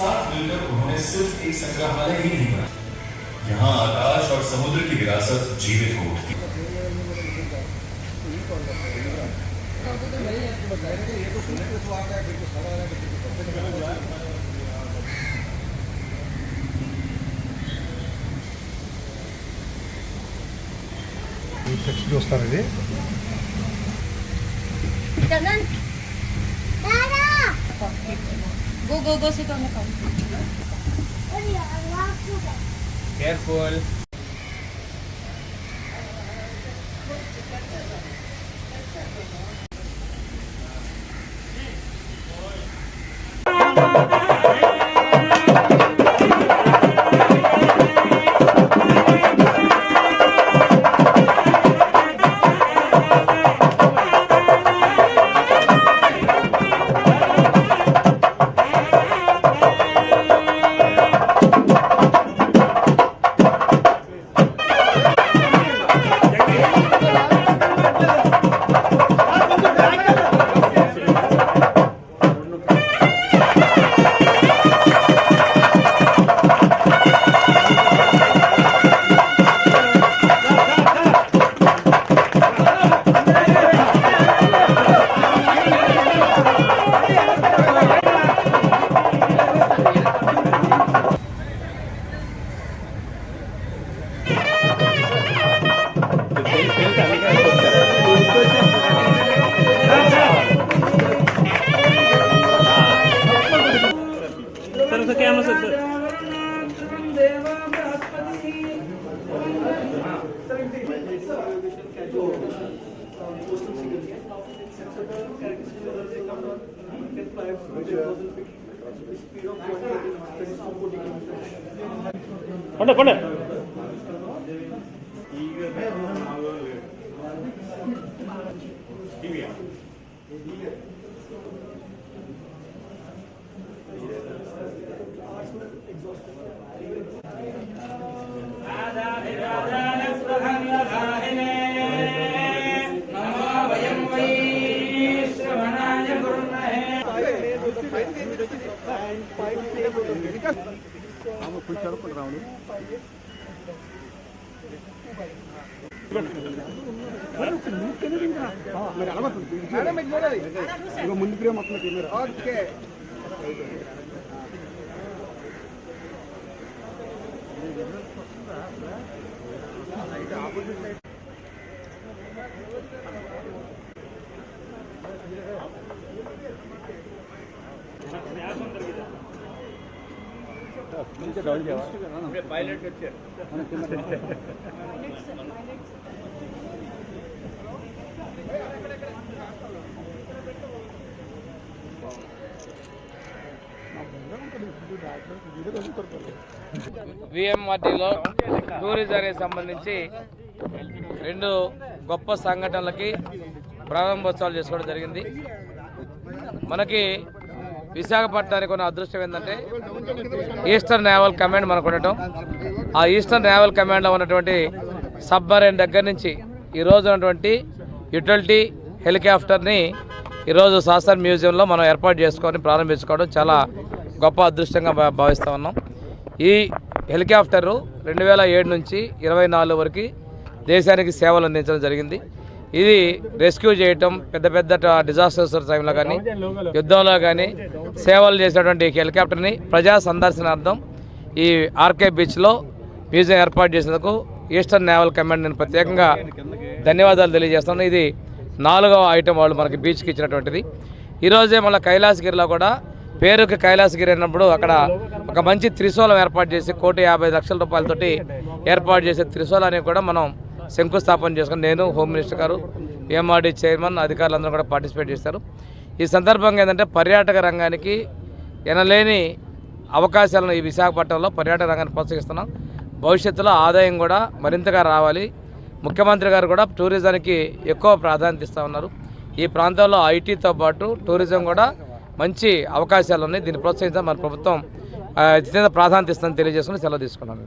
साथ मिलकर उन्होंने सिर्फ एक संग्रहालय ही नहीं बनाया, यहाँ आकाश और समुद्र की विरासत जीवित हो उठती। Go, sit on the couch. Careful. VMRTలో టూరిజానికి సంబంధించి రెండు గొప్ప సంఘటనలకి ప్రారంభోత్సవాలు చేసుకోవడం జరిగింది. మనకి విశాఖపట్నానికి ఉన్న అదృష్టం ఏంటంటే ఈస్టర్న్ నేవల్ కమాండ్ మనకు ఉండటం. ఆ ఈస్టర్న్ నేవల్ కమాండ్లో ఉన్నటువంటి సబ్మరైన్ దగ్గర నుంచి ఈరోజు ఉన్నటువంటి యుటిలిటీ హెలికాప్టర్ని ఈరోజు శాసన్ మ్యూజియంలో మనం ఏర్పాటు చేసుకొని ప్రారంభించుకోవడం చాలా గొప్ప అదృష్టంగా భావిస్తూ ఉన్నాం. ఈ హెలికాప్టరు 2007 నుంచి 24 వరకు దేశానికి సేవలు అందించడం జరిగింది. ఇది రెస్క్యూ చేయటం, పెద్ద పెద్ద డిజాస్టర్స్ టైంలో కానీ యుద్ధంలో కానీ సేవలు చేసినటువంటి హెలికాప్టర్ని ప్రజా సందర్శనార్థం ఈ ఆర్కే బీచ్లో మ్యూజియం ఏర్పాటు చేసినందుకు ఈస్టర్న్ నేవల్ కమాండ్ నేను ప్రత్యేకంగా ధన్యవాదాలు తెలియజేస్తున్నాను. ఇది 4వ ఐటెం వాళ్ళు మనకి బీచ్కి ఇచ్చినటువంటిది. ఈరోజే మళ్ళీ కైలాసగిరిలో కూడా పేరుకి కైలాసగిరి అన్నప్పుడు అక్కడ ఒక మంచి త్రిశూలం ఏర్పాటు చేసి 1,50,00,000 రూపాయలతోటి ఏర్పాటు చేసే త్రిశూలాన్ని కూడా మనం శంకుస్థాపన చేసుకుని నేను హోమ్ మినిస్టర్ గారు, VMRT చైర్మన్, అధికారులందరూ కూడా పార్టిసిపేట్ చేశారు. ఈ సందర్భంగా ఏంటంటే పర్యాటక రంగానికి ఎనలేని అవకాశాలను ఈ విశాఖపట్నంలో పర్యాటక రంగాన్ని ప్రోత్సహిస్తున్నాం. భవిష్యత్తులో ఆదాయం కూడా మరింతగా రావాలి. ముఖ్యమంత్రి గారు కూడా టూరిజానికి ఎక్కువ ప్రాధాన్యత ఇస్తూ ఉన్నారు. ఈ ప్రాంతంలో ఐటీతో పాటు టూరిజం కూడా మంచి అవకాశాలు ఉన్నాయి. దీన్ని ప్రోత్సహించాలి. మన ప్రభుత్వం అత్యంత ప్రాధాన్యత ఇస్తుందని తెలియజేసుకుని సెలవు తీసుకున్నాను.